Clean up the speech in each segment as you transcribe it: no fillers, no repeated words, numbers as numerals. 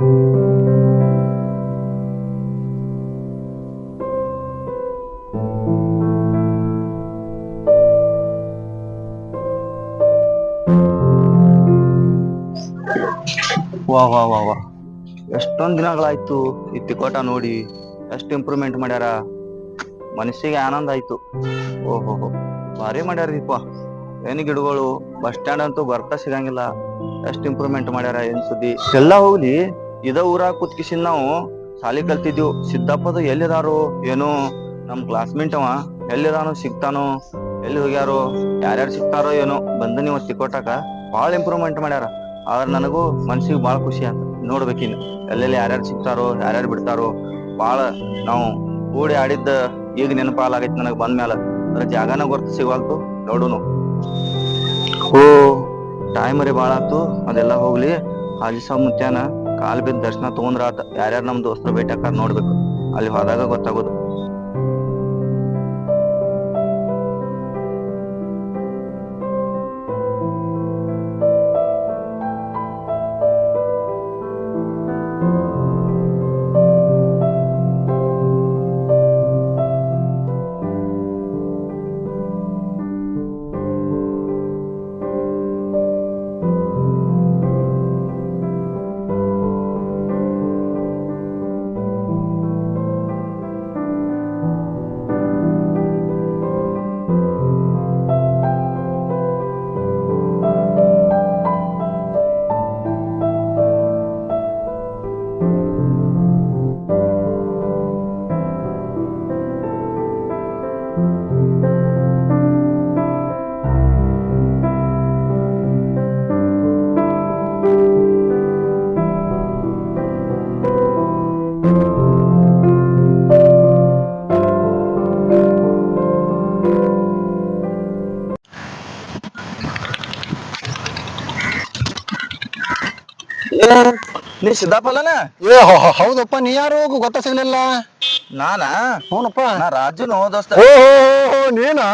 ವಾ ವಾ ವಾ ವಾ, ಎಷ್ಟೊಂದ್ ದಿನಗಳಾಯ್ತು ಈ ತಿಕೋಟ ನೋಡಿ. ಎಷ್ಟು ಇಂಪ್ರೂವ್ಮೆಂಟ್ ಮಾಡ್ಯಾರ, ಮನಸ್ಸಿಗೆ ಆನಂದ ಆಯ್ತು. ಓಹೋ, ಭಾರಿ ಮಾಡ್ಯಾರೀಪ್ಪ. ಏನ್ ಗಿಡಗಳು, ಬಸ್ ಸ್ಟ್ಯಾಂಡ್ ಅಂತೂ ಬರ್ತಾ ಸಿಗಂಗಿಲ್ಲ. ಎಷ್ಟು ಇಂಪ್ರೂವ್ಮೆಂಟ್ ಮಾಡ್ಯಾರ, ಏನ್ ಸುದ್ದಿ. ಎಲ್ಲ ಹೋಗ್ಲಿ, ಇದ ಊರಾಗ ಕುತ್ಕಿಸಿನ್ ನಾವು ಸಾಲಿ ಕಲ್ತಿದ್ವು. ಸಿದ್ದಪ್ಪದು ಎಲ್ಲಿದಾರು ಏನೋ, ನಮ್ ಕ್ಲಾಸ್ಮೇಟ್ ಅವ ಎಲ್ಲಿದಾನೋ, ಸಿಗ್ತಾನೋ, ಎಲ್ಲಿ ಹೋಗ್ಯಾರೋ, ಯಾರ್ಯಾರು ಸಿಗ್ತಾರೋ ಏನೋ. ಬಂದು ನೀವು ತಿಕೋಟಾಕ ಬಾಳ ಇಂಪ್ರೂವ್ಮೆಂಟ್ ಮಾಡ್ಯಾರ. ಆದ್ರ ನನಗೂ ಮನ್ಸಿಗೆ ಬಾಳ ಖುಷಿ ಅಂತ. ನೋಡ್ಬೇಕಿನ್ ಎಲ್ಲೆಲ್ಲಿ ಯಾರ್ಯಾರು ಸಿಗ್ತಾರೋ, ಯಾರ್ಯಾರು ಬಿಡ್ತಾರೋ. ಬಾಳ ನಾವು ಕೂಡಿ ಆಡಿದ್ದ ಈಗ ನೆನಪಾಲಾಗೈತಿ ನನಗ್ ಬಂದ್ಮ್ಯಾಲ. ಅದ್ರ ಜಾಗನ ಗೊತ್ತ ಸಿಗವಲ್ತು ನೋಡುನು. ಓ, ಟೈಮರಿ ಬಾಳ ಆತು. ಅದೆಲ್ಲಾ ಹೋಗ್ಲಿ, ಹಾಜಿಸ ಮುತ್ಯಾನ ಕಾಲ್ ಬಿದ್ದ ದರ್ಶನ ತಗೊಂಡ್ರ ಆತ. ಯಾರ್ಯಾರು ನಮ್ ದೋಸ್ತರು ಭೇಟಿ ಆಕಾರ ನೋಡ್ಬೇಕು, ಅಲ್ಲಿ ಹೋದಾಗ ಗೊತ್ತಾಗೋದು. ನೀ ಸಿದ್ದಾಪಲ್ಲನ? ಏ ಹೌದಪ್ಪ, ನೀ ಯಾರು ಗೊತ್ತ ಸಿಗ್ಲಿಲ್ಲ. ನಾನಾ? ಹ್ಞೂನಪ್ಪ. ನಾ ರಾಜು ನೋ ದೋಸ್ತ. ಓ ನೀನಾ?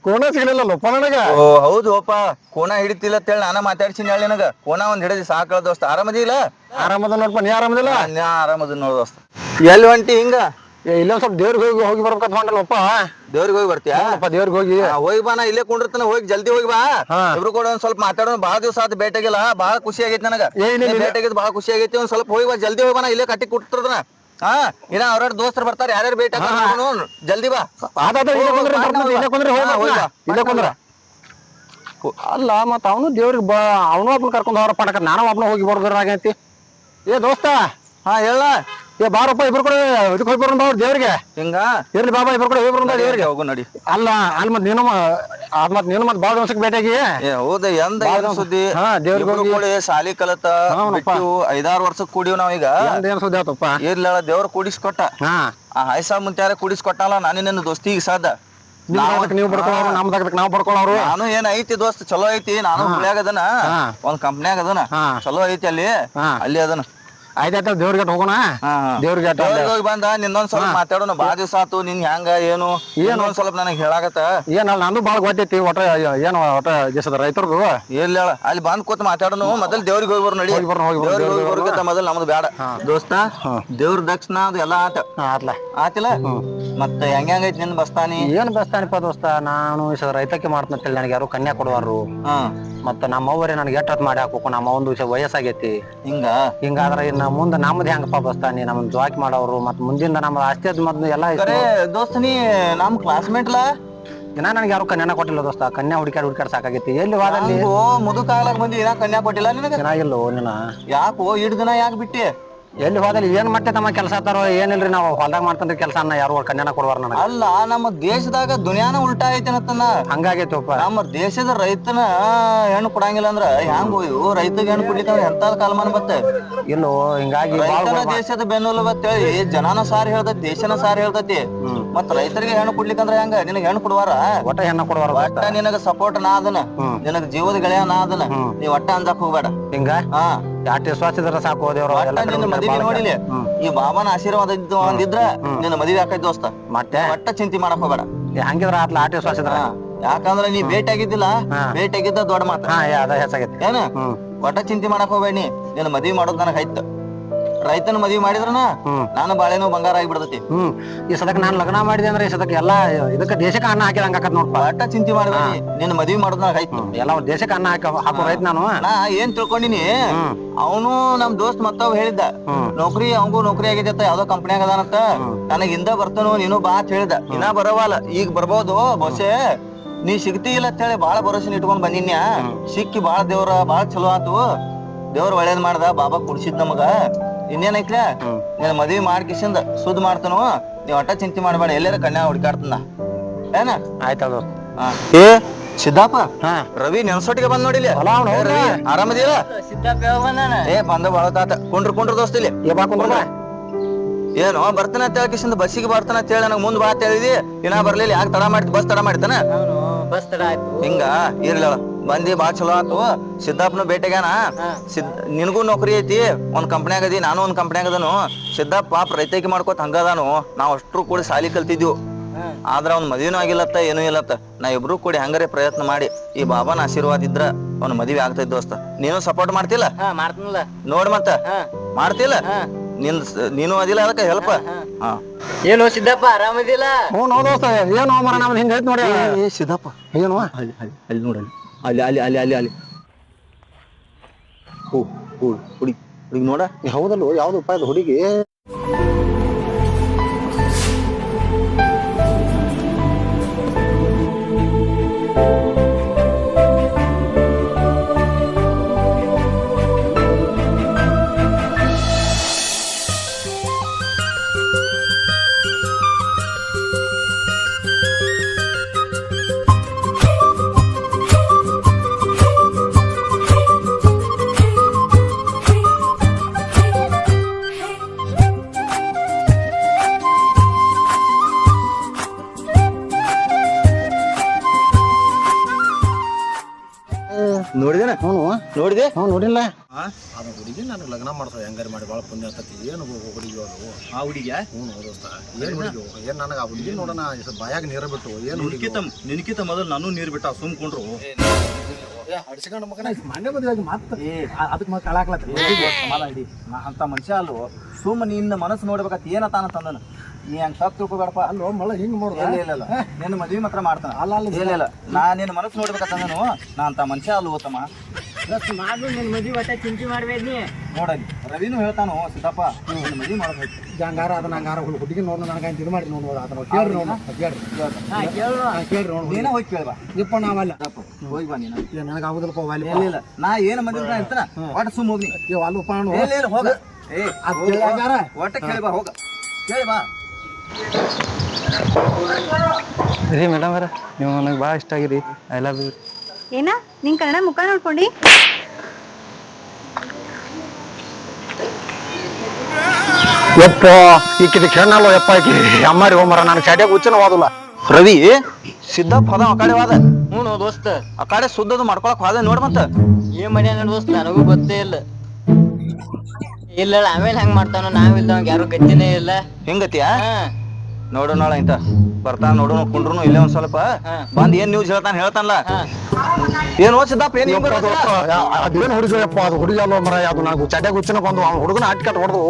ಕೋಣ ಸಿಗ್ಲಿಲ್ಲಪ್ಪ ನನಗ. ಓ ಹೌದು ಅಪ್ಪ, ಕೋಣ ಹಿಡಿತಿಲ್ಲ ಅಂತೇಳಿ ನಾನ ಮಾತಾಡ್ಸಿನಿ ಹೇಳಿ ನಿನಗ. ಕೋಣ ಒಂದ್ ಹಿಡಿದಿ ಸಾಕಳ ದೋಸ್ತ. ಆರಾಮದಿಲ್ಲ? ಆರಾಮದ ನೋಡಪ್ಪ, ನೀ ಆರಾಮದಿಲ್ಲ? ನಾ ಆರಾಮದ ನೋಡ್ ದೋಸ್ತ. ಎಲ್ಲಿ ಹೊಂಟಿ ಹಿಂಗ? ಇಲ್ಲೊಂದ್ ಸ್ವಲ್ಪ ದೇವ್ರಿಗೆ ಹೋಗಿ ಬರ್ಬೇಕಂತ ಹೊಂಟಲ್ಲಪ್ಪ. ದೇವ್ರಿಗೆ ಹೋಗಿ ಬರ್ತೀಯಾ? ದೇವ್ರಿಗೆ ಹೋಗಿ ಹೋಗಿ ಬಾ. ನಾ ಇಲ್ಲೇ ಕುಂಡಿರ್ತಾನ, ಹೋಗಿ ಜಲ್ದಿ ಹೋಗಿ ಬಾ. ಇಬ್ರು ಕೂಡ ಒಂದ್ ಸ್ವಲ್ಪ ಮಾತಾಡೋಣ. ಬಾಳ ದಿವಸ ಆತ ಭೇಟಿ ಆಗಿಲ್ಲ. ಬಾಳ ಖುಷಿ ಆಗೈತಿ ನನಗ. ಭೇಟಿ ಆಗಿದ್ ಬಾಳ ಖುಷಿ ಆಗೈತಿ. ಒಂದ್ ಸ್ವಲ್ಪ ಹೋಗಿ ಬಾ, ಜಲ್ದಿ ಹೋಗಿ ಬಾ. ನಾ ಇಲ್ಲೇ ಕಟ್ಟಿ ಕುಟ್ಟಿರ್ತದನ. ಇನ್ನ ಅವ್ರ ದೋಸ್ತರು ಬರ್ತಾರೆ, ಯಾರ್ಯಾರು ಭೇಟಿ ಆಗ. ಜಲ್ದಿ ಬಾ. ಅಲ್ಲ, ಮತ್ತ ಅವನು ದೇವ್ರಿಗೆ ಅವನು ಒಬ್ನ ಕರ್ಕೊಂಡ್ ಹೋಗ್ರ ಪಟಕ. ನಾನು ಒಬ್ನ ಹೋಗಿ ಬರ್ದಾಗೈತಿ. ಏ ದೋಸ್ತ, ಹೇಳ. ಏ ಬಾರಪ್ಪ, ಇಬ್ರು ಕೂಡ ಇದಕ್ಕೆ ಹೋಗಿ ಬರೋಣ ಅವ್ರ ದೇವ್ರಿಗೆ. ಹಿಂಗ ಇರ್ಲಿ ಬಾಬಾ, ಇಬ್ರು ಕೂಡ ಹೋಗಿ ಬರೋಣ ದೇವ್ರಿಗೆ. ಹೋಗು ನಡಿ. ಅಲ್ಲ ಮತ್ ನೀನು ಮತ್ ಬಾಳ ದಿವಸಕ್ಕೆ ಭೇಟಿಯಾಗಿ. ಹೌದ, ಎಂದ ಸುದ್ದಿ. ದೇವ್ರಿಗೆ ಸಾಲಿ ಕಲತ 5-6 ವರ್ಷಕ್ ಕೂಡಿವ್ ನಾವೀಗ. ಏನ್ ಸುದ್ದಿ ಆತಪ್ಪ? ಇರ್ಲ, ದೇವ್ರ ಕೂಡಿಸ್ಕೊಟ್ಟ. ಆ ಹಾಯ್ಸಾ ಮುಂತ್ಯಾರ ಕೂಡಿಸ್ಕೊಟ್ಟಲ್ಲ. ನಾನೇನು ದೋಸ್ತಿಗೆ ಸಾದ. ನೀವು ಬಡ್ಕೊಳ್ಳೋರು, ನಮ್ದಾಗ ನಾವು ಬಡ್ಕೊಳ್ಳೋರು. ನಾನು ಏನ್ ಐತಿ ದೋಸ್ತ್, ಚಲೋ ಐತಿ. ನಾನು ಹುಬ್ಳ್ಯಾಗ ಅದನ, ಒಂದ್ ಕಂಪ್ನ್ಯಾಗ ಅದನ. ಚಲೋ ಐತಿ ಅಲ್ಲಿ ಅದನ. ಆಯ್ತಾಯ್ತ, ದೇವ್ರಿಗೆ ಹೋಗೋಣ. ದೇವ್ರಿಗೆ ಹೋಗಿ ಬಂದ ನಿನ್ನೊಂದ್ ಸ್ವಲ್ಪ ಮಾತಾಡೋಣ. ಬಾಳ ದಿವಸ ಆತು. ನಿನ್ ಹೆಂಗ ಏನು ಏನೊಂದ್ ಸ್ವಲ್ಪ ನನಗ್ ಹೇಳಾಕತ್ತ. ಏನಲ್ಲ, ನಂದು ಬಾಳ ಗೊತ್ತೈತಿ. ಒಟ ದೇಶದ ರೈತರದು. ಇಲ್ಲ, ಅಲ್ಲಿ ಬಂದ್ ಕೂತ್ ಮಾತಾಡೋಣ. ಮೊದಲ್ ದೇವ್ರಿಗೆ ಹೋಗಿ ಬರ್ ನಡಿ. ದೇವ್ರಿಗೆ ಮೊದಲ್ ನಮ್ದು ಬೇಡ ದೋಸ್ತ. ದೇವ್ರ ದಕ್ಷಿಣ ಅದು ಎಲ್ಲಾ ಆತಿಲ್ಲ. ಮತ್ತೆ ಹೆಂಗೈತಿ ನಿನ್ ಬಸ್ತಾನಿ? ಏನ್ ಬಸ್ತಾನಿಪ್ಪ ದೋಸ್ತ, ನಾನು ರೈತಕ್ಕೆ ಮಾಡ್ತಂತೇಳಿ ನನಗೆ ಯಾರು ಕನ್ಯಾ ಕೊಡುವಾರು. ಮತ್ತ ನಮ್ಮವ್ವರೇ ನನಗೆ ಎಟ್ಟತ್ ಮಾಡಿ ಹಾಕೋಕು. ನಮ್ಮ ಒಂದು ವಯಸ್ಸಾಗೈತಿ. ಹಿಂಗಾದ್ರ ಇನ್ನ ಮುಂದೆ ನಮ್ದು ಹೆಂಗಪ್ಪ ಬಸ್ತಾನಿ? ನಮ್ ಜಾಕಿ ಮಾಡೋರು, ಮತ್ ಮುಂದಿಂದ ನಮ್ಮ ಆಸ್ತಿ ಮೊದ್ಲು ಎಲ್ಲಾ ದೋಸ್ತ. ನೀ ನಮ್ ಕ್ಲಾಸ್ಮೇಟ್ಲ. ಇನ್ನ ನನ್ಗೆ ಯಾರು ಕನ್ಯಾನ ಕೊಟ್ಟಿಲ್ಲ ದೋಸ್ತ. ಕನ್ಯಾ ಹುಡುಕ್ಯಾಡ್ ಸಾಕಾಗೈತಿ. ಎಲ್ಲಿ ವಾದಲ್ಲಿ ಮುದುಕಾಗ್ಲಾಕ್ ಬಂದಿ, ಇನ್ನ ಕನ್ಯಾ ಕೊಟ್ಟಿಲ್ಲ ನಿನಗ? ಚೆನ್ನಾಗಿಲ್ಲೋ ನಿನ್ನ. ಯಾಕೋ ಇಡ್ ದಿನ ಯಾಕೆ ಬಿಟ್ಟಿ? ಎಲ್ಲಿ ಹೋದಲ್ಲಿ ಏನ್ ಮತ್ತೆ ತಮ್ಮ ಕೆಲಸ ಆತಾರೋ ಏನಿಲ್ರಿ. ನಾವು ಹೊಲ್ದಾಗ ಮಾಡ್ತಂದ್ರಿ ಕೆಲಸ. ಯಾರು ಕನ್ಯಾನ ಕೊಡುವಾರ ನನಗ. ಅಲ್ಲ, ನಮ್ಮ ದೇಶದಾಗ ದುನಿಯಾನ ಉಲ್ಟಾ ಐತಿ ಅನ್ನತ್ತನ. ಹಂಗಾಗೈತಪ್ಪ. ನಮ್ಮ ದೇಶದ ರೈತನ ಹೆಣ್ಣು ಕೊಡಂಗಿಲ್ಲ ಅಂದ್ರ ಹೆಂಗ್ ಹೋಯ್ವು? ರೈತಗೆ ಹೆಣ್ಣು ಕೊಡ್ಲಿಕ್ಕ ಎಂತ ಕಾಲಮಾನ ಬತ್ತೆ? ಇಲ್ಲೋ, ಹಿಂಗಾಗಿ ದೇಶದ ಬೆನ್ನುಲು ಬತ್ತೇಳಿ ಜನಾನ ಸಾರಿ ಹೇಳ್ತೈತಿ, ದೇಶನ ಸಾರಿ ಹೇಳ್ತೈತಿ. ಮತ್ ರೈತರಿಗೆ ಹೆಣ್ಣು ಕೊಡ್ಲಿಕ್ಕಂದ್ರ ಹೆಂಗ? ನಿನಗೆ ಹೆಣ್ಣು ಕೊಡುವಾರ? ಒಟ್ಟ ಹೆಣ್ಣು ಕೊಡುವಾರ. ಒಟ್ಟ ನಿನಗ ಸಪೋರ್ಟ್ ನಾ ಅದನ, ನಿನಗ ಜೀವದ ಗೆಳೆಯ ನಾ ಅದನ. ನೀ ಒಟ್ಟ ಅಂಜಾಕ್ ಹೋಗ್ಬೇಡ. ಹಿಂಗ ಯಾಟ್ ವಿಶ್ವಾಸ ಇದ್ರ ಸಾಕು. ನಿನ್ನ ಮದುವೆ ನೋಡಿಲಿ, ಈ ಬಾಬಾನ ಆಶೀರ್ವಾದ ಒಂದಿದ್ರ ನಿನ್ನ ಮದುವೆ ಆಕೈತಿ ದೋಸ್ತ. ಮತ್ತೆ ಒಟ್ಟ ಚಿಂತೆ ಮಾಡಕ್ ಹೋಗ್ಬೇಡ. ಹಂಗಿದ್ರ ಆಟ ವಿಶ್ವಾಸ ಇದ್ರ. ಯಾಕಂದ್ರ ನೀ ಭೇಟಿ ಆಗಿದ್ದಿಲ್ಲ, ಭೇಟಿ ಆಗಿದ್ದ ದೊಡ್ಡ ಮಾತ. ಹೆಚ್ಚಾಗೈತಿ ಏನ? ಒಟ್ಟ ಚಿಂತೆ ಮಾಡಕ್ ಹೋಗ್ಬೇಡಿ. ನಿನ್ನ ಮದ್ವಿ ಮಾಡೋದ್ ನನಗ್ ಆಯ್ತು. ರೈತನ ಮದ್ವಿ ಮಾಡಿದ್ರನ ನಾನು ಬಾಳೆನೋ ಬಂಗಾರ ಆಗಿಬಿಡ್ತೈತಿ. ಈ ಸದಕ್ ನಾನ್ ಲಗ್ನ ಮಾಡಿದೆ ಅಂದ್ರೆ ಈ ಸದಕ್ ಎಲ್ಲಾ ಇದಕ್ಕ ದೇಶಕ್ಕೆ ಅನ್ನ ಹಾಕಿದಂಗ ಆಕತ್ ನೋಡ್ಪ. ಅಟ್ಟ ಚಿಂತೆ ಮಾಡ್ಬೇಡಿ, ನಿನ್ನ ಮದ್ವಿ ಮಾಡೋದ್ ಆಯ್ತು. ಎಲ್ಲ ದೇಶಕ್ಕೆ ಅನ್ನ ಹಾಕೋ ರೈತ ನಾನು. ನಾ ಏನ್ ತಿಳ್ಕೊಂಡಿನಿ, ಅವನು ನಮ್ ದೋಸ್ತ್ ಮತ್ತವ್ ಹೇಳಿದ್ದ ನೌಕರಿ, ಅವಂಗೂ ನೌಕರಿ ಆಗಿದೆ ಯಾವ್ದೋ ಕಂಪ್ನಿಯಾಗ ಅದಾನಂತ. ನನಗ್ ಹಿಂದ ಬರ್ತಾನೋ ನೀನು ಬಾ ಅಂತ ಹೇಳಿದ. ಇನ್ನ ಬರವಲ್ಲ, ಈಗ ಬರ್ಬೋದು ಬಸ್ಸೆ. ನೀ ಸಿಗ್ತಿ ಇಲ್ಲ ಅಂತ ಹೇಳಿ ಬಾಳ ಭರೋಸೆ ಇಟ್ಕೊಂಡ್ ಬಂದಿನ್ಯಾ. ಸಿಕ್ಕಿ ಬಾಳ ದೇವ್ರ ಬಾಳ ಚಲೋ ಆತು. ದೇವ್ರ ಒಳ್ಳೇದ್ ಮಾಡ್ದ, ಬಾಬಾ ಕುಡ್ಸಿದ್ ನಮಗ. ಇನ್ನೇನೈತ್ಲ, ನೀನ್ ಮದ್ವಿ ಮಾಡ್ಕಿಸಿಂದ ಸುದ್ ಮಾಡ್ತಾನು. ನೀವ್ ಒಟ್ಟ ಚಿಂತೆ ಮಾಡ್ಬೇಡ, ಎಲ್ಲಾರ ಕನ್ಯಾ ಹುಡುಕಾಡ್ತನ ಏನ. ಆಯ್ತದ. ಏ ಸಿದ್ದಾಪ, ರವಿ ನೆನ್ಸೊಟ್ಟಿಗೆ ಬಂದ್ ನೋಡಿಲಿ. ಆರಾಮದಿಲ್ಲ ಏ? ಬಂದ ಬಾಳ ತಾತ. ಕುಂಡ್ರ ದೋಸ್ತ ಇಲ್ಲಿ ಏನೋ ಬರ್ತಾನ ಅಂತ ಹೇಳ್ಕಿಸಿಂದ ಬಸ್ಸಿಗೆ ಬರ್ತಾನ ಅಂತ ಹೇಳಿ ನನಗ್ ಮುಂದ್ ಬಾ ಅಂತ ಹೇಳಿದಿ. ಇನ್ನ ಬರ್ಲಿಲ್ಲ, ಯಾಕೆ ತಡ ಮಾಡಿದ್? ಬಸ್ ತಡ ಮಾಡಿತಾನ ಹಿಂಗ ಇರ್ಲ. ಬಂದಿ ಬಾಳ ಚಲೋ ಆತು. ಸಿದ್ದಾಪ್ನು ಭೇಟಿಗ್ಯಾನ. ನಿನಗೂ ನೌಕರಿ ಐತಿ, ಒಂದ್ ಕಂಪ್ನಿಯಾಗ ಅದಿ, ನಾನು ಒಂದ್ ಕಂಪ್ನಿಯಾಗ ಅದನು. ಸಿದ್ದಾಪ್ ಪಾಪ ರೈತೈಕಿ ಮಾಡ್ಕೋತ ಹಂಗದಾನು. ನಾವ್ ಅಷ್ಟ್ರು ಕೂಡಿ ಸಾಲಿ ಕಲ್ತಿದ್ವು. ಆದ್ರ ಅವ್ನ ಮದ್ವಿನೂ ಆಗಿಲ್ಲತ್ತ, ಏನೂ ಇಲ್ಲತ್ತ. ನಾ ಇಬ್ರು ಕೂಡಿ ಹಂಗಾರೆ ಪ್ರಯತ್ನ ಮಾಡಿ ಈ ಬಾಬಾನ ಆಶೀರ್ವಾದ ಇದ್ರ ಅವ್ನ ಮದ್ವಿ ಆಗ್ತೈತ್ ದೋಸ್ತ. ನೀನು ಸಪೋರ್ಟ್ ಮಾಡ್ತಿಲ್ಲ? ನೋಡ್ ಮತ್ತ ಮಾಡ್ತಿಲ್ಲ. ನೀನು ಅದಿಲ್ಲ ಅದಕ್ಕ ಹೆಲ್ಪ್. ಏನು ಸಿದ್ದಪ್ಪ ಆರಾಮದಿಲ್ಲ? ಏನೋ ಮರ ನಮ್ದು ಹಿಂಗ ಐತ್ ನೋಡಿ. ಸಿದ್ದಪ್ಪ ಏನು ಅಲ್ಲಿ ನೋಡಲ್ಲಿ, ಅಲ್ಲಿ ಹುಡುಗಿ ನೋಡ. ಹೌದಲ್ವ? ಯಾವ್ದು ಉಪಾಯದ ಹುಡುಗಿ? ನೋಡಿದೇನ? ನೋಡಿದೆ? ನೋಡಿಲ್ಲ. ಅದ ಹುಡುಗಿ ನನಗೆ ಲಗ್ನ ಮಾಡ್ತಾವ ಹೆಂಗಾರ ಮಾಡಿ ಭಾಳ ಪುಣ್ಯ ಆಗ್ತತಿ. ಏನು ಹುಡುಗಿ ಅದು? ಆ ಹುಡುಗಿಯ? ದೋಸ್ತ ಏನ್ ಹುಡುಗಿ? ಏನ್ ನನಗೆ ಆ ಹುಡುಗಿ ನೋಡೋಣ ಬಾಯಾಗ ನೀರ ಬಿಟ್ಟು ಏನು ನಿನಕಿತ ಮೊದಲು ನಾನು ನೀರ್ ಬಿಟ್ಟ ಸುಮ್ಕೊಂಡ್ರು ಅಡಿಸ್ಕೊಂಡು ಮಗನ ಮನೆ ಮದುವೆ ಮತ್ತೆ ಅದಕ್ಕೆ ಮತ್ತೆ ಕಳಾಕ್ಲತ್ತಿ ಅಂತ ಮನುಷ್ಯ ಅಲ್ವ. ಸುಮ್ಮ ನಿನ್ನ ಮನಸ್ಸು ನೋಡ್ಬೇಕತ್ ಏನ ತಾನ ತಂದನ. ನೀ ಹಂಗ ಸಾಕ್ ತಿಳ್ಕೊಬೇಡಪ್ಪ. ಅಲ್ಲೋ ಮಳ ಹಿಂಗ್ ನೋಡ್ದ? ಇಲ್ಲ ನಿನ್ನ ಮದ್ವಿ ಮಾತ್ರ ಮಾಡ್ತಾನ. ಇಲ್ಲ ನಾ ನಿನ್ನ ಮನಸ್ಸು ನೋಡ್ಬೇಕಂದನು. ನಾ ಅಂತ ಮನುಷ್ಯ ಅಲ್ವ ತಮ್ಮ. ನಾನು ನಿನ್ ಮದ್ವಿ ಒಟ್ಟ ಚಿಂತೆ ಮಾಡ್ಬೇಡ್ನಿ. ನೋಡಲಿ ರವಿನೂ ಹೇಳ್ತಾನು, ಸಿದ್ದಪ್ಪ ನಿನ್ನ ಮದ್ವಿ ಮಾಡ್ಬೇಕು. ಹಂಗಾರ ಅದನ್ನ ಹಂಗಾರ ಹುಡುಗಿ ನೋಡ್ ನನಗೆ ಇದು ಮಾಡಿ ನೋಡ್ಬೋದು. ಅದನ್ನ ಕೇಳ್ರಿ ನೋಡ್ ನೀನ ಹೋಗಿ ಕೇಳ್ಬಾ. ಇಪ್ಪ ನಾವಲ್ಲ ಹೋಗಿ ಬಾ ನೀನು. ನನಗೆ ಆಗುದಿಲ್ಲಪ್ಪ. ಇಲ್ಲ ನಾ ಏನು ಮದ್ವಿ ಇರ್ತಾನ ಒಟ್ಟ ಸುಮ್ ಹೋಗಿ. ಅಲ್ಲಪ್ಪ ಹೋಗ. ಒಟ್ಟ ಕೇಳ್ಬಾ, ಹೋಗ ಕೇಳ್ಬಾ. ರೀ ಮೇಡಮ್ ಅವರ, ನೀವು ನನಗೆ ಭಾಳ ಇಷ್ಟ ಆಗಿರಿ. I love you. ಏನ ನಿನ್ ಕನ್ನಡ ಮುಖ ನೋಡ್ಕೊಂಡಿ? ಯಪ್ಪ ಈಕಿದ ಕೆಣ್ಣಲ್ಲ ಯಪ್ಪ. ಈಕಿ ಅಮ್ಮಾರಿ ಹೋಮರ ನನಗೆ ಶಾಡ್ಯಾಗ ಹುಚ್ಚನ ವಾದಲ್ಲ. ರವಿ ಸಿದ್ದಪ್ಪ ಹೋದ ಆ ಕಡೆ ವಾದ. ಹ್ಞೂ ದೋಸ್ತ, ಆ ಕಡೆ ಸುದ್ದದು ಮಾಡ್ಕೊಳಕ್ ಹೋದ. ನೋಡ್ ಮತ್ತ ಏನ್ ಮಾಡ್ಯಾನ ದೋಸ್ತ, ನನಗೂ ಗೊತ್ತೇ ಇಲ್ಲ. ಇಲ್ಲ ಆಮೇಲೆ ಹೆಂಗ್ ಮಾಡ್ತಾನೋ, ನಾವಿಲ್ದವಂಗ ಯಾರು ಗತಿನೇ ಇಲ್ಲ. ಹಿಂಗತಿಯಾ? ನೋಡು ನಾಳ ಇಂತ ಬರ್ತಾನ. ನೋಡು ಕುಂಡ್ರು ಇಲ್ಲೇ ಒಂದ್ ಸ್ವಲ್ಪ ಬಂದ್ ಏನ್ ನ್ಯೂಸ್ ಹೇಳ್ತಾನಲ್ಲ. ಏನ್ ಓದಿದ್ದಪ್ಪ? ಏನ್ ಅದೇನು ಹುಡುಗಪ್ಪ? ಅದು ಹುಡುಗಿ ಅಲ್ವ ಮರ. ಅದು ನನಗೆ ಚಡ್ಯಾಗ ಹುಚ್ಚಿನ ಬಂದು ಅವ್ನ ಹುಡುಗನ ಆಟಿಕಟ್ ಹೊಡೆದು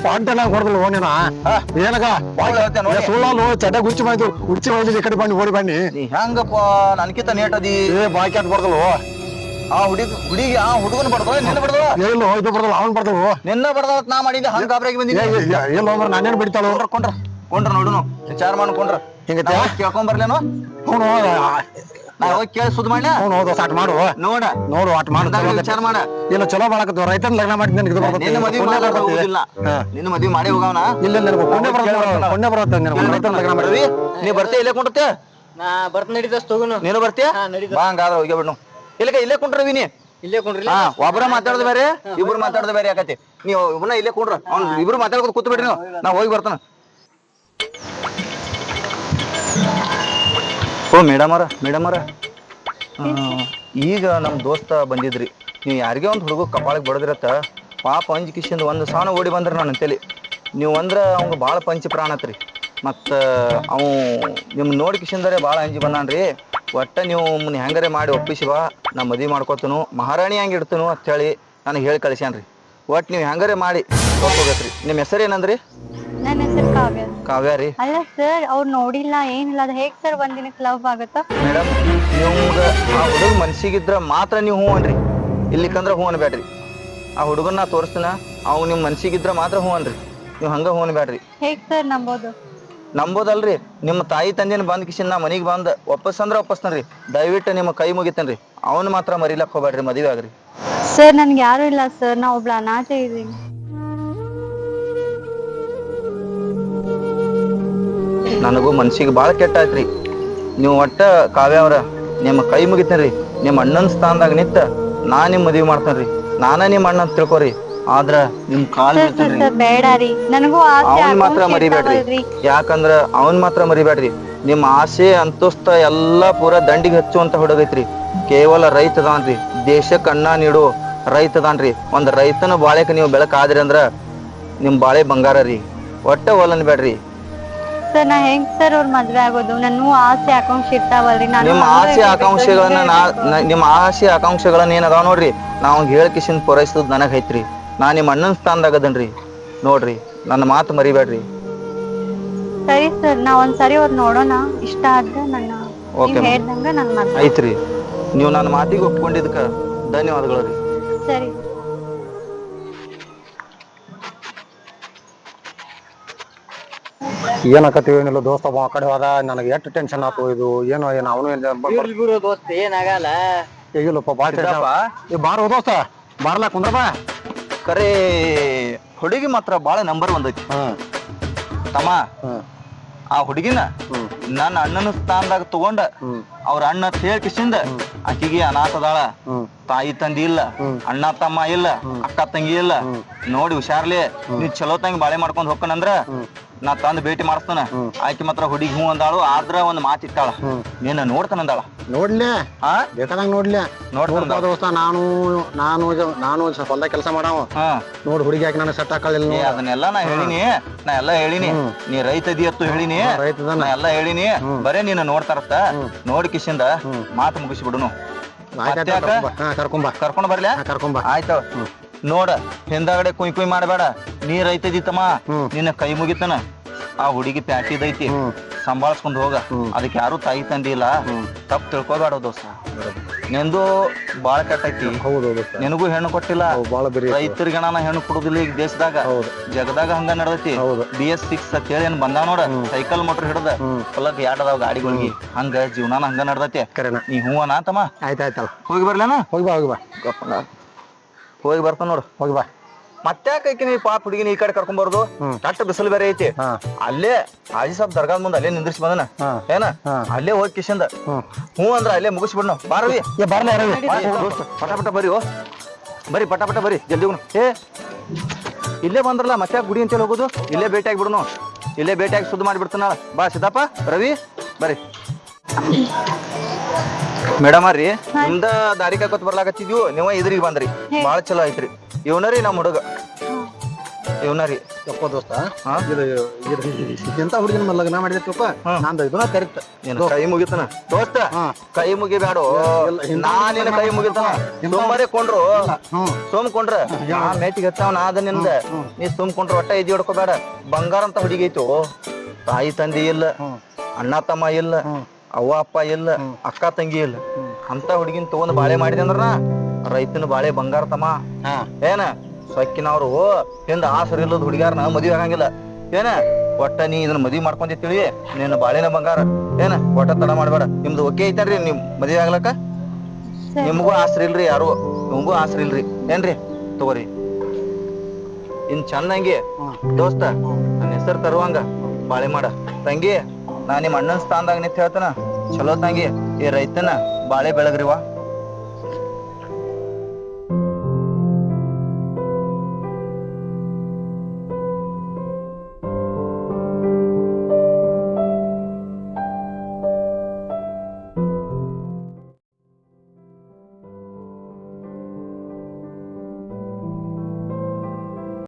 ಪಾಂಟನಾಗ ಹೊಡೆದಲ್ವ ನೀನ? ಏನಗ ಸುಳ್ಳಲು ಚಡ್ಯಾಗ ಹುಚ್ಚಿ ಬಂದು ಹುಚ್ಚಿ ಹೋಗಿ ಈ ಕಡೆ ಬನ್ನಿ ಓಡಿ ಬನ್ನಿ. ಹೆಂಗಪ್ಪ ನನ್ಕಿತ ನೇಟದಿ? ಬಾಯ್ಕಾಟ್ ಬಡ್ದಲ್ವ ಆ ಹುಡುಗಿ ಆ ಹುಡುಗನ ಬಡ್ದ ನಿನ್ನ ಬಡ್ದ? ಎಲ್ಲೋ ಇದು ಬಡ್ದಲ್ಲ, ಅವ್ನು ಬಡ್ದಲ್ವ? ನಿನ್ನ ಬಡ್ದ ನಾ ಮಾಡಿದ್ದೆ. ಹಂಗ ಗಾಬರಿಗೆ ಬಂದಿದ್ದೆ. ಎಲ್ಲೋ ಮರ ನಾನೇನು ಬಿಡ್ತಾಳು? ಕೊಂಡ್ರ ನೋಡುನು ವಿಚಾರ ಮಾಡ್ಕೊಂಡ್ರ ಹಿಂಗ ಕೇಳ್ಕೊಂಡ್ ಬರ್ಲೇನು? ನಾ ಹೋಗಿ ಕೇಳಿ ಸುದ್ ಮಾಡ್ಲ. ಹೌದು ಆಟ ಮಾಡು. ನೋಡು ಆಟ ಮಾಡು, ವಿಚಾರ ಮಾಡ. ಇಲ್ಲ ಚಲೋ ಬಾಳಕತ್ವ. ರೈತನ ಲಗ್ನ ಮಾಡಿ ನಿನ್ನ ಮದ್ವಿ ಮಾಡೋದಿಲ್ಲ. ನಿನ್ನ ಮದ್ವಿ ಮಾಡಿ ಹೋಗವನ. ಇಲ್ಲ ಪುಣ್ಯ ಬರುತ್ತೆ. ರೈತನ ಲಗ್ನ ಮಾಡಿ ನೀ ಬರ್ತೀಯ? ಇಲ್ಲೇ ಕುಂಡ್ರತೆ? ನಾ ಬರ್ತ ನಡೀತ ತಗೋನು. ನೀನು ಬರ್ತೀಯ? ಬಾ ಹಂಗಾದ್ರ ಹೋಗಿ ಬಿಡ್ನು. ಇಲ್ಲೇ ಕುಂಡ್ರ ವಿನಿ. ಇಲ್ಲೇ ಕುಂಡ್ರಿ. ಒಬ್ಬರ ಮಾತಾಡೋದು ಬೇರೆ, ಇಬ್ರು ಮಾತಾಡೋದು ಬೇರೆ ಆಕತಿ. ನೀವು ಇಬ್ಬನ ಇಲ್ಲೇ ಕುಂಡ್ರ. ಅವ್ನು ಇಬ್ರು ಮಾತಾಡ್ಕೊತ ಕೂತ್ ಬಿಡ್ರಿ. ನಾ ಹೋಗಿ ಬರ್ತಾನ. ಓ ಮೇಡಮ್ ಅವರ, ಈಗ ನಮ್ಮ ದೋಸ್ತ ಬಂದಿದ್ರಿ. ನೀವು ಯಾರಿಗೆ ಒಂದು ಹುಡುಗ ಕಪಾಳಿಗೆ ಬಡದ್ರತ್ತ ಪಾಪ ಅಂಜ್ ಕಿಶಿಂದ ಒಂದು ಸಾಣ ಓಡಿ ಬಂದ್ರಿ ನನ್ನ ಅಂತೇಳಿ. ನೀವು ಅಂದ್ರೆ ಅವಂಗ ಭಾಳ ಪಂಚಿ ಪ್ರಾಣತ್ರಿ. ಮತ್ತು ಅವು ನಿಮ್ಮ ನೋಡಿ ಕಿಶಿಂದರೆ ಭಾಳ ಅಂಜಿ ಬಂದಾನ್ರಿ. ಒಟ್ಟ ನೀವು ಹೆಂಗಾರೆ ಮಾಡಿ ಒಪ್ಪಿಸಿ ಬಾ, ನಾ ಮದುವೆ ಮಾಡ್ಕೊತನು, ಮಹಾರಾಣಿ ಹಂಗೆ ಇಡ್ತನು ಅಂತೇಳಿ ನನಗೆ ಹೇಳಿ ಕಳಿಸ್ಯಾನ್ರಿ. ಒಟ್ ನೀವ್ ಹೆಂಗಾರೆ ಮಾಡಿ ಹೋಗ್ಬೇಕ್ರಿ. ನಿಮ್ ಹೆಸರು ಏನಂದ್ರಿ? ನನ್ನ ಹೆಸರು ಕಾವ್ಯ. ಕಾವ್ಯ ರೀ. ಅಲ್ಲ ಸರ್, ಅವ್ರು ನೋಡಿಲ್ಲ ಏನಿಲ್ಲ, ಅದು ಹೇಗ್ ಸರ್ ಒಂದಿನಕ್ಕೆ ಲವ್ ಆಗತ್ತಾ? ಮೇಡಮ್, ನಿಮ್ಗ ಆ ಹುಡುಗ ಮನ್ಸಿಗಿದ್ರ ಮಾತ್ರ ನೀವು ಹ್ಞೂ ಅನ್ರಿ, ಇಲ್ಲಿಕಂದ್ರ ಹ್ಞೂ ಅನ್ಬೇಡ್ರಿ. ಆ ಹುಡುಗನ್ ನಾ ತೋರಿಸ್ತೀನ, ಅವ್ ನಿಮ್ ಮನ್ಸಿಗಿದ್ರ ಮಾತ್ರ ಹ್ಞೂ ಅನ್ರಿ, ನೀವು ಹಂಗ ಹ್ಞೂ ಅನ್ಬೇಡ್ರಿ. ಹೇಗ್ ಸರ್ ನಂಬೋದು? ನಂಬೋದಲ್ರಿ, ನಿಮ್ಮ ತಾಯಿ ತಂದೆನ ಬಂದ್ ಕಿಶನ್ ನಾ ಮನಿಗ್ ಬಂದ್ ಒಪ್ಪಸ್ತನ್ರಿ. ದಯವಿಟ್ಟು ನಿಮ್ಮ ಕೈ ಮುಗಿತೇನ್ರಿ, ಅವನ್ ಮಾತ್ರ ಮರಿಲಕ್ ಹೋಗ್ಬೇಡ್ರಿ, ಮದುವೆ ಆಗ್ರಿ. ಸರ್ ನನ್ಗೆ ಯಾರು ಇಲ್ಲ ಸರ್, ನಾ ಒಬ್ಳ ಅನಾಥ ಇದೀನಿ. ನನಗೂ ಮನ್ಸಿಗೆ ಭಾಳ ಕೆಟ್ಟ ಆಯ್ತ್ರಿ. ನೀವು ಒಟ್ಟ ಕಾವ್ಯ ಅವ್ರ ನಿಮ್ಮ ಕೈ ಮುಗಿತೇನ್ರಿ, ನಿಮ್ಮ ಅಣ್ಣನ ಸ್ಥಾನದಾಗ ನಿಂತ ನಾ ನಿಮ್ ಮದ್ವಿ ಮಾಡ್ತೇನ್ರಿ. ನಾನ ನಿಮ್ ಅಣ್ಣ ಅಂತ ತಿಳ್ಕೊರಿ, ಆದ್ರ ನಿಮ್ ಕಾಲ್ ಬೇಡ ರೀ, ನನಗೂ ಅವನ್ ಮಾತ್ರ ಮರಿಬೇಡ್ರಿ. ಯಾಕಂದ್ರ ಅವನ್ ಮಾತ್ರ ಮರಿಬೇಡ್ರಿ. ನಿಮ್ ಆಸೆ ಅಂತಸ್ತ ಎಲ್ಲಾ ಪೂರಾ ದಂಡಿಗೆ ಹಚ್ಚುವಂತ ಹುಡುಗೈತ್ರಿ. ಕೇವಲ ರೈತದಾನ್ರಿ, ದೇಶಕ್ಕೆ ಅನ್ನ ನೀಡು ರೈತದಾನ್ರಿ. ಒಂದ್ ರೈತನ ಬಾಳೆಕ ನೀವು ಬೆಳಕಾದ್ರಿ ಅಂದ್ರ ನಿಮ್ ಬಾಳೆ ಬಂಗಾರ ರೀ. ಒಟ್ಟ ಒಲ್ಲನ್ ಬೇಡ್ರಿ. ಸರ್ ನಾ ಹೆಂಗ್ ಸರ್ ಅವ್ರ ಮದ್ವೆ ಆಗೋದು? ನನ್ನ ಆಸೆ ಆಕಾಂಕ್ಷೆ ಇರ್ತಾವಲ್ರಿ. ನಿಮ್ಮ ಆಸೆ ಆಕಾಂಕ್ಷೆಗಳನ್ನ ಏನ್ ಅದಾವ ನೋಡ್ರಿ, ನಾವು ಹೇಳ್ಕಿಸಿಂದ ಪೂರೈಸೋದ್ ನನಗ್ ಐತ್ರಿ. ನಾ ನಿಮ್ಮ ಅಣ್ಣನ ಸ್ಥಾನದಾಗದನ್ರಿ, ನೋಡ್ರಿ ನನ್ನ ಮಾತು ಮರಿಬೇಡ್ರಿ. ಸರಿ ಸರ್, ನಾ ಒಂದ್ಸರಿ ಅವ್ರು ನೋಡೋಣ, ಇಷ್ಟ ಆದ್ರೆ ನನ್ನ ಹೇಳ್ದಂಗ ನನ್ ಐತ್ರಿ. ನೀವು ನನ್ನ ಮಾತಿಗೆ ಒಪ್ಕೊಂಡಿದ್ಕ ಧನ್ಯವಾದಗಳು ರೀ. ಸರಿ. ಏನಕತ್ತೀವಿ ಏನಿಲ್ಲ ದೋಸ್ತ, ಆ ಕಡೆ ಹೋದ, ನನಗೆ ಎಷ್ಟು ಟೆನ್ಷನ್ ಆತು. ಇದು ಏನೋ ಅವನು ದೋಸ್ತ ಏನಾಗಲ್ಲ. ಇಲ್ಲಪ್ಪ ಬಾರ ದೋಸ್ತ, ಬಾರ್ಲಾ ಕುಂದ್ರ ಬಾ. ಕರೆ ಹುಡುಗಿ ಮಾತ್ರ ಬಾಳ ನಂಬರ್ 1 ಐತಿ ತಮ್ಮ. ಆ ಹುಡುಗಿನ ನನ್ನ ಅಣ್ಣನ ಸ್ಥಾನದಾಗ ತಗೊಂಡ ಅವ್ರ ಅಣ್ಣ ಹೇಳ್ಕಿಸಿಂದ ಆಕಿಗೆ ಅನಾಥದಾಳ, ತಾಯಿ ತಂದಿ ಇಲ್ಲ, ಅಣ್ಣ ತಮ್ಮ ಇಲ್ಲ, ಅಕ್ಕ ತಂಗಿ ಇಲ್ಲ. ನೋಡಿ ಹುಷಾರ್ಲಿ, ನೀವ್ ಚಲೋ ತಂಗಿ ಬಾಳೆ ಮಾಡ್ಕೊಂಡ್ ಹೋಗ್ಕನಂದ್ರ ನಾ ತಂದ್ ಭೇಟಿ ಮಾಡಿಸ್ತಾನ. ಆಕಿ ಮಾತ್ರ ಹುಡುಗಿ ಹ್ಞೂ ಅಂದಾಳು, ಆದ್ರ ಒಂದ್ ಮಾತಿಟ್ಟಾಳ, ನೀನ ನೋಡ್ತಾನಂದಾಳ. ನೋಡ್ಲಿ ಬೇಕಾದಂಗ ನೋಡ್ಲಿ ದೋಸ್ತ. ನಾನು ಹೊಲ್ದಾಗ ಕೆಲಸ ಮಾಡಾವ, ನೋಡ್ ಹುಡುಗಿ ಹಾಕಿ ನನಗೆ ಸೆಟ್ ಹಾಕಲಿಲ್ಲ. ಅದನ್ನೆಲ್ಲ ನಾ ಹೇಳಿನಿ, ನೀ ರೈತ ಅತ್ತು ಹೇಳಿನಿ, ನಾ ಎಲ್ಲ ಹೇಳಿನಿ. ಬರೇ ನೀನು ನೋಡ್ತಾರತ್ತ, ನೋಡಿ ಕಿಶಿಂದ ಮಾತು ಮುಗಿಸಿ ಬಿಡುನು. ಕರ್ಕೊಂಡ್ ಬರ್ಲಿ, ಆಯ್ತ. ನೋಡ ಹಿಂದಾಗಡೆ ಕುಯ್ ಮಾಡಬೇಡ. ನೀ ರೈತದಿತ್ತಮ್ಮ, ನಿನ್ನ ಕೈ ಮುಗಿತನ. ಆ ಹುಡುಗಿ ಪ್ಯಾಟಿದೈತಿ, ಸಂಭಾಳ್ಸ್ಕೊಂಡ್ ಹೋಗ. ಅದಕ್ಕೆ ಯಾರು ತಾಯಿ ತಂದಿ ಇಲ್ಲ, ತಪ್ಪು ತಿಳ್ಕೊಬೇಡ ದೋಸ್ತ. ನಿಂದು ಬಾಳ ಕೆಟ್ಟೈತಿ. ನಿನಗೂ ಹೆಣ್ಣು ಕೊಟ್ಟಿಲ್ಲ, ರೈತರಿಗಣ ಹೆಣ್ಣು ಕೊಡುದಿಲ್ಲ ಈಗ ದೇಶದಾಗ, ಜಗದಾಗ ಹಂಗ ನಡ್ದೈತಿ. BS6 ಅಂತ ಹೇಳಿ ಏನ್ ಬಂದಾವ ನೋಡ, ಸೈಕಲ್ ಮೋಟರ್ ಹಿಡ್ದ ಹೊಲಕ್ ಯಾಡದಾವ ಗಾಡಿಗಳಿಗೆ, ಹಂಗ ಜೀವನಾನ ಹಂಗ ನಡ್ದೈತಿ. ನೀ ಹೂ ಅನಾತಮ್ಮ. ಆಯ್ತಾಯ್ತಲ್ಲ, ಹೋಗಿ ಬರ್ಲೇನ? ಹೋಗಿ ಬಾ ಹೋಗಿ ಬರ್ತಾನ ನೋಡು. ಹೋಗಿ ಬಾ. ಮತ್ತೆ ನೀ ಪಾಪ ಹುಡುಗಿನ ಈ ಕಡೆ ಕರ್ಕೊಂಡ್ ಬರೋದು, ಕಟ್ಟ ಬಿಸಿಲು ಬೇರೆ ಐತಿ. ಅಲ್ಲೇ ಹಾಜಿ ಸಾಬ್ ದರ್ಗಾದ ಮುಂದೆ ಅಲ್ಲೇ ನಿಂದ್ರಿಸಿ ಬಂದನ ಏನ, ಅಲ್ಲೇ ಹೋಗಿ ಕಿಶಂದ ಹ್ಞೂ ಅಂದ್ರ ಅಲ್ಲೇ ಮುಗಿಸ್ಬಿಡ್ನು. ಬಾರವಿ ಪಟ ಬರ್ರಿ, ಬರ್ರಿ ಪಟ ಬರ್ರಿ ಜಲ್ದಿ. ಇಲ್ಲೇ ಬಂದ್ರಲ್ಲ ಮತ್ತೆ ಗುಡಿ ಅಂತೇಳಿ ಹೋಗುದು, ಇಲ್ಲೇ ಭೇಟಿ ಆಗಿಬಿಡ್ನು. ಇಲ್ಲೇ ಭೇಟಿಯಾಗಿ ಸುದ್ದಿ ಮಾಡಿಬಿಡ್ತಾನ. ಬಾ ಸಿದ್ದಪ್ಪ, ರವಿ ಬರ್ರಿ. ಮೇಡಮ್ ರೀ, ನಿಮ್ದ ದಾರಿ ಕಾಕೋತ್ ಬರ್ಲಾಕತ್ತಿದ್ವು, ನೀವ ಇದ್ರಿಗೆ ಬಂದ್ರಿ, ಬಾಳ ಚಲೋ ಐತ್ರಿ. ಇವನರಿ ನಮ್ ಹುಡುಗ, ಇವನರಿ ಯಪ್ಪ ದೋಸ್ತ. ಎಂತ ಹುಡುಗಿನ ಲಗ್ನ ಮಾಡಿದಪ್ಪ, ನಂದು ಇದನ್ನ ಕರಿತ. ಕೈ ಮುಗಿತಾನ ದೋಸ್ತ, ಕೈ ಮುಗಿಬ್ಯಾಡು. ನಾನೇನ ಕೈ ಮುಗಿತಾನ, ಸುಮ್ಮನೆ ಕೊಂಡ್ರು ಕೊಂಡ್ರ ಮೇಟಿಗೆ ಹತ್ತಾವ ನಾ ಅದ ನಿಂದ. ನೀ ಕೊಂಡ್ರ ಒಟ್ಟ ಇದ್ ಹೊಡ್ಕೋಬೇಡ. ಬಂಗಾರ ಅಂತ ಹುಡುಗಿ ಐತು, ತಾಯಿ ತಂದಿ ಇಲ್ಲ, ಅಣ್ಣ ತಮ್ಮ ಇಲ್ಲ, ಅವ್ವ ಅಪ್ಪ ಇಲ್ಲ, ಅಕ್ಕ ತಂಗಿ ಇಲ್ಲ. ಅಂತ ಹುಡುಗಿನ ತಗೊಂಡ್ ಬಾಳೆ ಮಾಡಿದೆ ಅಂದ್ರ ರೈತನ ಬಾಳೆ ಬಂಗಾರ ತಮ್ಮ. ಏನ ಸೊಕ್ಕಿನವ್ರು ಹಿಂದ ಆಸರು ಇಲ್ಲದ ಹುಡುಗ್ಯಾರನ ಮದ್ವಿ ಆಗಂಗಿಲ್ಲ. ಏನ ಒಟ್ಟ ನೀ ಇದನ್ನ ಮದ್ವಿ ಮಾಡ್ಕೊಂತ ತಿಳಿ, ನಿನ್ನ ಬಾಳೆನ ಬಂಗಾರ. ಏನ ಒಟ್ಟ ತಡ ಮಾಡ್ಬೇಡ. ನಿಮ್ದು ಒಕ್ಕೆ ಐತೇನ್ರಿ ನಿಮ್ ಮದ್ವಿ ಆಗ್ಲಕ್ಕ? ನಿಮ್ಗೂ ಆಸರಿ ಇಲ್ರಿ, ಯಾರು ನಿಮ್ಗೂ ಆಸರಿ ಇಲ್ರಿ ಏನ್ರಿ? ತಗೋರಿ ಇನ್ ಚಂದಂಗಿ ದೋಸ್ತ, ನನ್ನ ಹೆಸರು ತರುವಂಗ ಬಾಳೆ ಮಾಡ. ತಂಗಿ, ನಾ ನಿಮ್ ಅಣ್ಣನ ಸ್ಥಾನದಾಗ ನಿಂತ ಹೇಳ್ತಾನ, ಚಲೋ ತಂಗಿ ಈ ರೈತನ ಬಾಳೆ ಬೆಳಗ್ರಿವಾ.